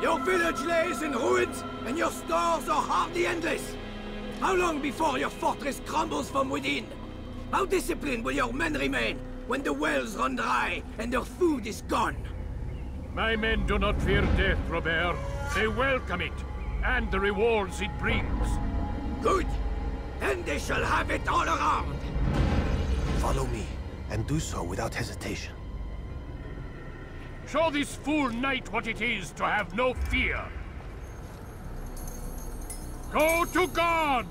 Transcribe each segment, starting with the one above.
Your village lays in ruins, and your stores are hardly endless. How long before your fortress crumbles from within? How disciplined will your men remain when the wells run dry and their food is gone? My men do not fear death, Robert. They welcome it, and the rewards it brings. Good. Then they shall have it all around. Follow me, and do so without hesitation. Show this fool knight what it is to have no fear. Go to God!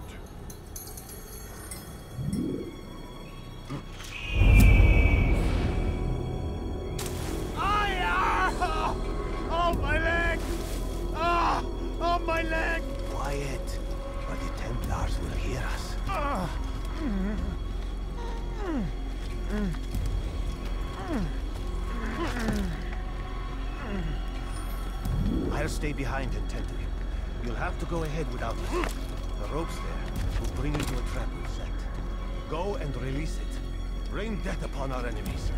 Oh, my leg! Ah! Oh, my leg! Quiet, or the Templars will hear us. I'll stay behind and tend to him. You'll have to go ahead without me. The ropes there will bring you to a trap we've set. Go and release it. Rain death upon our enemies.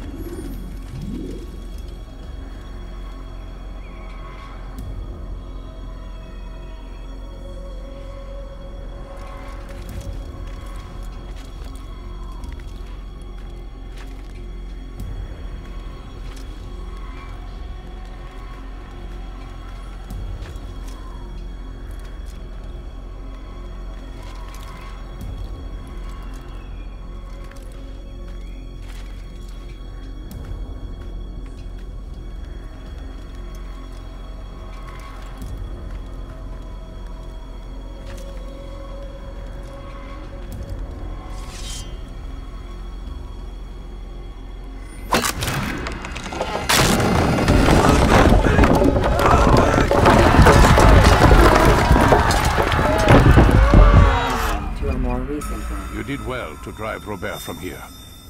You did well to drive Robert from here.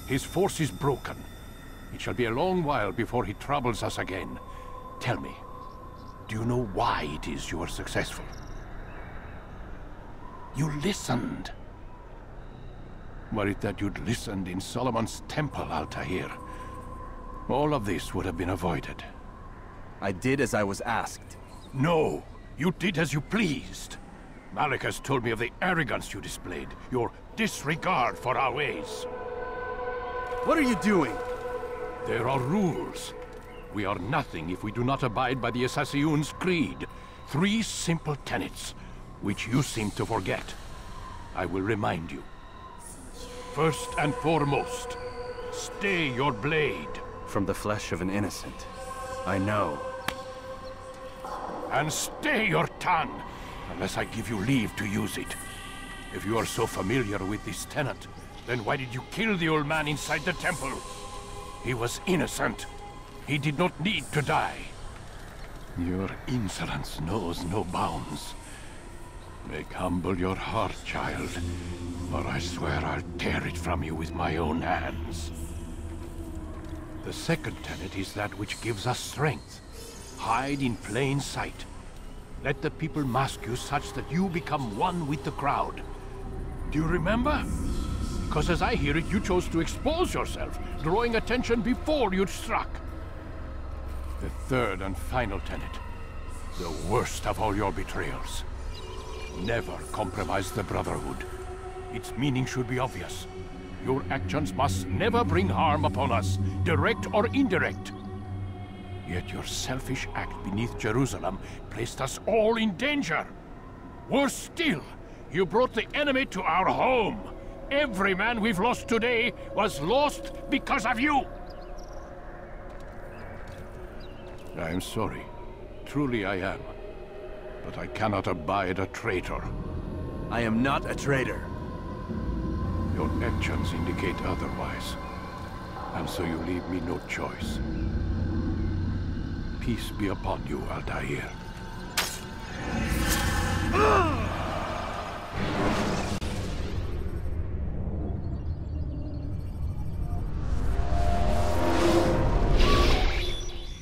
His force is broken. It shall be a long while before he troubles us again. Tell me, do you know why it is you were successful? You listened. Were it that you'd listened in Solomon's temple, Altair, all of this would have been avoided. I did as I was asked. No, you did as you pleased. Malik has told me of the arrogance you displayed, your disregard for our ways. What are you doing? There are rules. We are nothing if we do not abide by the Assassin's creed. 3 simple tenets, which you seem to forget. I will remind you. First and foremost, stay your blade. From the flesh of an innocent. I know. And stay your tongue, unless I give you leave to use it. If you are so familiar with this tenet, then why did you kill the old man inside the temple? He was innocent. He did not need to die. Your insolence knows no bounds. Make humble your heart, child, or I swear I'll tear it from you with my own hands. The second tenet is that which gives us strength. Hide in plain sight. Let the people mask you such that you become one with the crowd. Do you remember? Because as I hear it, you chose to expose yourself, drawing attention before you'd struck. The third and final tenet. The worst of all your betrayals. Never compromise the Brotherhood. Its meaning should be obvious. Your actions must never bring harm upon us, direct or indirect. Yet your selfish act beneath Jerusalem placed us all in danger. Worse still, you brought the enemy to our home. Every man we've lost today was lost because of you. I am sorry. Truly I am. But I cannot abide a traitor. I am not a traitor. Your actions indicate otherwise. And so you leave me no choice. Peace be upon you, Altair.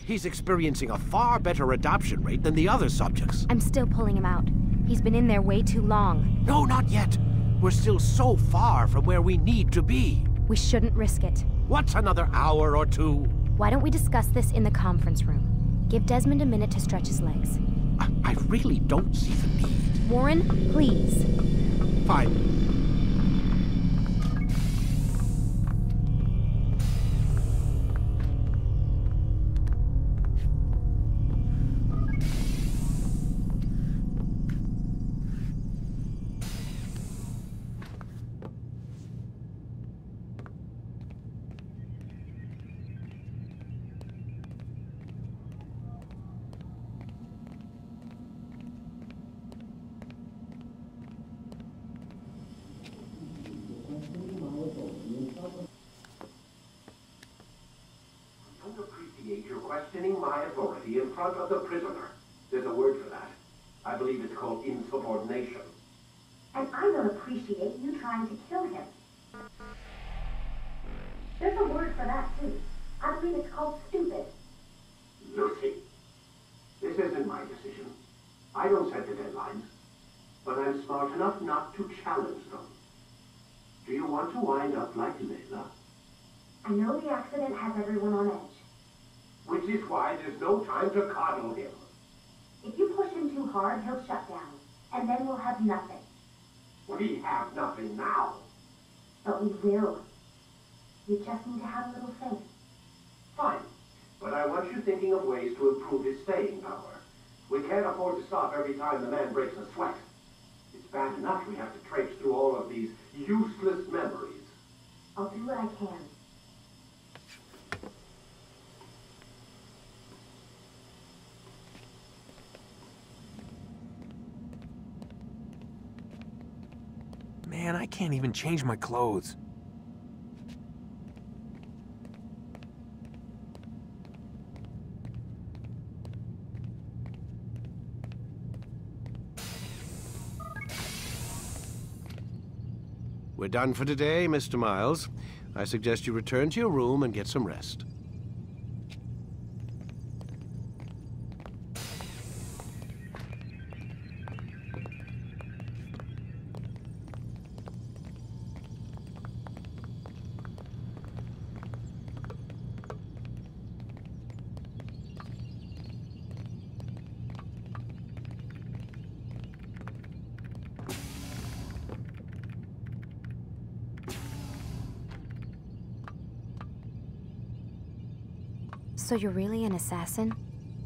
He's experiencing a far better adoption rate than the other subjects. I'm still pulling him out. He's been in there way too long. No, not yet. We're still so far from where we need to be. We shouldn't risk it. What's another hour or two? Why don't we discuss this in the conference room? Give Desmond a minute to stretch his legs. I really don't see the need. Warren, please. Fine. You're questioning my authority in front of the prisoner. There's a word for that. I believe it's called insubordination. And I don't appreciate you trying to kill him. There's a word for that, too. I believe it's called stupid. Lucy, this isn't my decision. I don't set the deadlines. But I'm smart enough not to challenge them. Do you want to wind up like Layla? I know the accident has everyone on edge. Which is why there's no time to coddle him. If you push him too hard, he'll shut down. And then we'll have nothing. We have nothing now. But we will. You just need to have a little faith. Fine. But I want you thinking of ways to improve his staying power. We can't afford to stop every time the man breaks a sweat. It's bad enough we have to traipse through all of these useless memories. I'll do what I can. Man, I can't even change my clothes. We're done for today, Mr. Miles. I suggest you return to your room and get some rest. So you're really an assassin?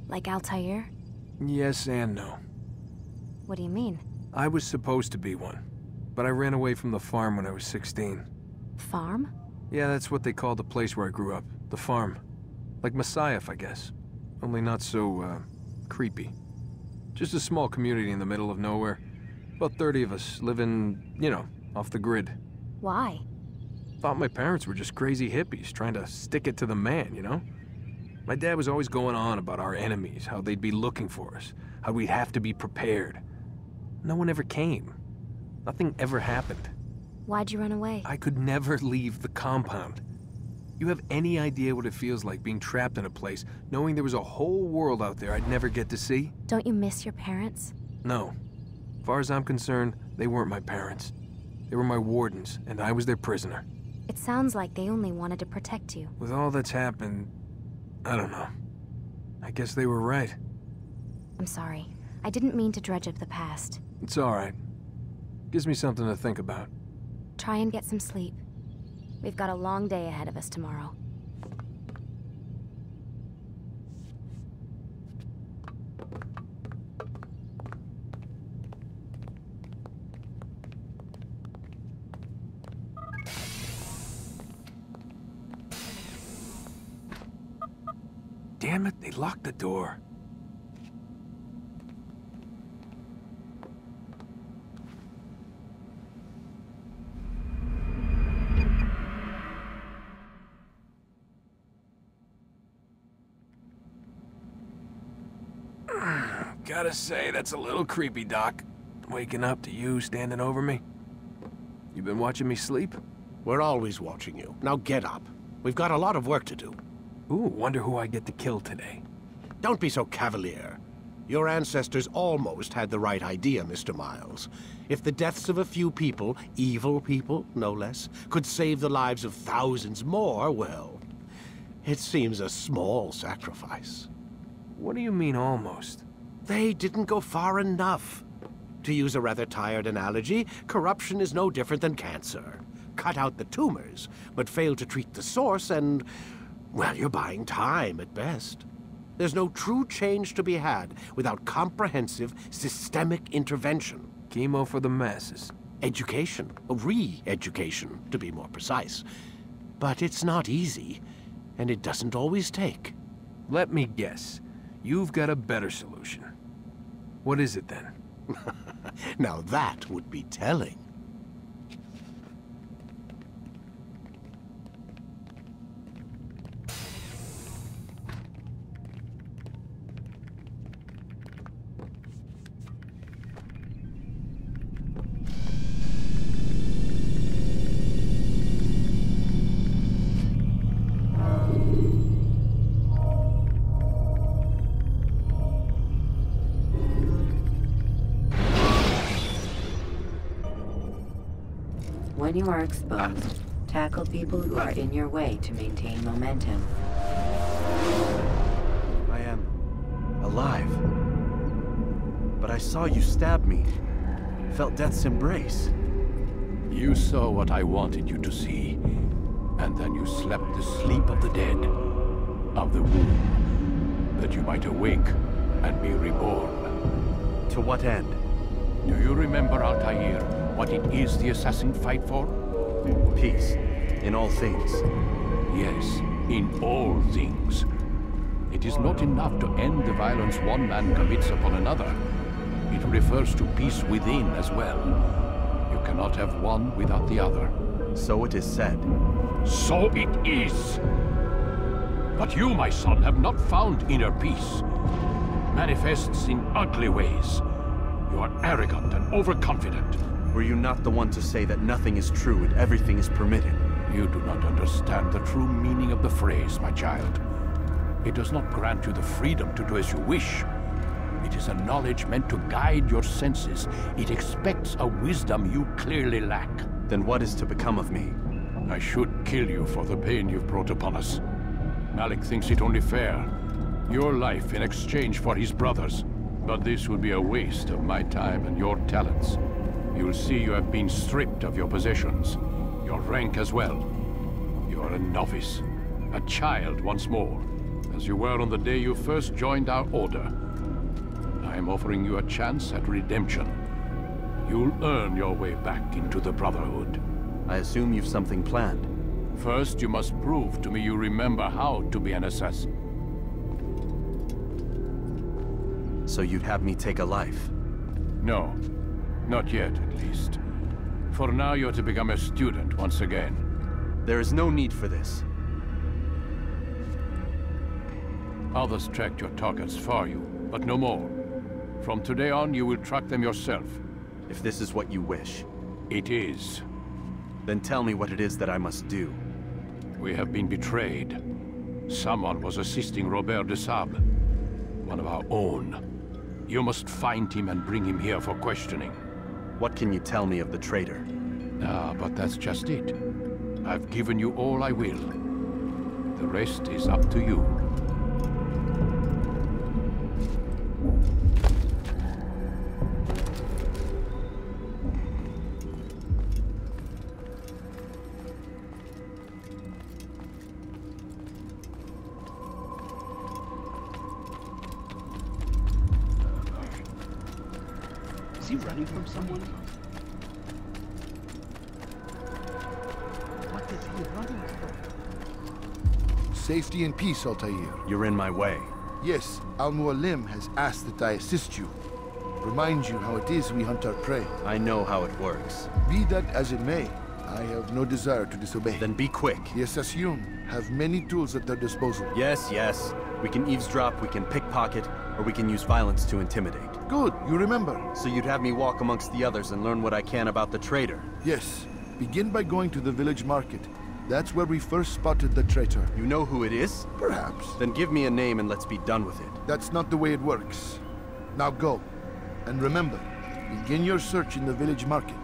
Like Altair? Yes and no. What do you mean? I was supposed to be one, but I ran away from the farm when I was 16. Farm? Yeah, that's what they called the place where I grew up. The farm. Like Messiah, I guess. Only not so, creepy. Just a small community in the middle of nowhere. About 30 of us living, you know, off the grid. Why? Thought my parents were just crazy hippies trying to stick it to the man, you know? My dad was always going on about our enemies, how they'd be looking for us, how we'd have to be prepared. No one ever came. Nothing ever happened. Why'd you run away? I could never leave the compound. You have any idea what it feels like being trapped in a place, knowing there was a whole world out there I'd never get to see? Don't you miss your parents? No. As far as I'm concerned, they weren't my parents. They were my wardens, and I was their prisoner. It sounds like they only wanted to protect you. With all that's happened, I don't know. I guess they were right. I'm sorry. I didn't mean to dredge up the past. It's all right. Gives me something to think about. Try and get some sleep. We've got a long day ahead of us tomorrow. Damn it, they locked the door. Gotta say, that's a little creepy, Doc. Waking up to you standing over me. You been watching me sleep? We're always watching you. Now get up. We've got a lot of work to do. Ooh, wonder who I get to kill today. Don't be so cavalier. Your ancestors almost had the right idea, Mr. Miles. If the deaths of a few people, evil people, no less, could save the lives of thousands more, well, it seems a small sacrifice. What do you mean, almost? They didn't go far enough. To use a rather tired analogy, corruption is no different than cancer. Cut out the tumors, but fail to treat the source and, well, you're buying time at best. There's no true change to be had without comprehensive, systemic intervention. Chemo for the masses. Education, re-education, to be more precise. But it's not easy, and it doesn't always take. Let me guess. You've got a better solution. What is it then? Now that would be telling. When you are exposed, tackle people who are in your way to maintain momentum. I am alive. But I saw you stab me. Felt death's embrace. You saw what I wanted you to see, and then you slept the sleep of the dead, of the womb, that you might awake and be reborn. To what end? Do you remember, Altair, what it is the assassin fight for? Peace. In all things. Yes, in all things. It is not enough to end the violence one man commits upon another. It refers to peace within as well. You cannot have one without the other. So it is said. So it is! But you, my son, have not found inner peace. It manifests in ugly ways. You are arrogant and overconfident. Were you not the one to say that nothing is true and everything is permitted? You do not understand the true meaning of the phrase, my child. It does not grant you the freedom to do as you wish. It is a knowledge meant to guide your senses. It expects a wisdom you clearly lack. Then what is to become of me? I should kill you for the pain you've brought upon us. Malik thinks it only fair. Your life in exchange for his brother's. But this would be a waste of my time and your talents. You'll see you have been stripped of your possessions, your rank as well. You are a novice, a child once more, as you were on the day you first joined our order. I am offering you a chance at redemption. You'll earn your way back into the Brotherhood. I assume you've something planned. First, you must prove to me you remember how to be an assassin. So you'd have me take a life? No. Not yet, at least. For now, you're to become a student once again. There is no need for this. Others tracked your targets for you, but no more. From today on, you will track them yourself. If this is what you wish. It is. Then tell me what it is that I must do. We have been betrayed. Someone was assisting Robert de Sable, one of our own. You must find him and bring him here for questioning. What can you tell me of the traitor? Ah, but that's just it. I've given you all I will. The rest is up to you. Is he running from someone? What is he running from? Safety and peace, Altair. You're in my way. Yes, Al-Mualim has asked that I assist you. Remind you how it is we hunt our prey. I know how it works. Be that as it may, I have no desire to disobey. Then be quick. The Assassin have many tools at their disposal. Yes, yes. We can eavesdrop, we can pickpocket, or we can use violence to intimidate. Good, you remember. So you'd have me walk amongst the others and learn what I can about the traitor? Yes. Begin by going to the village market. That's where we first spotted the traitor. You know who it is? Perhaps. Then give me a name and let's be done with it. That's not the way it works. Now go. And remember, begin your search in the village market.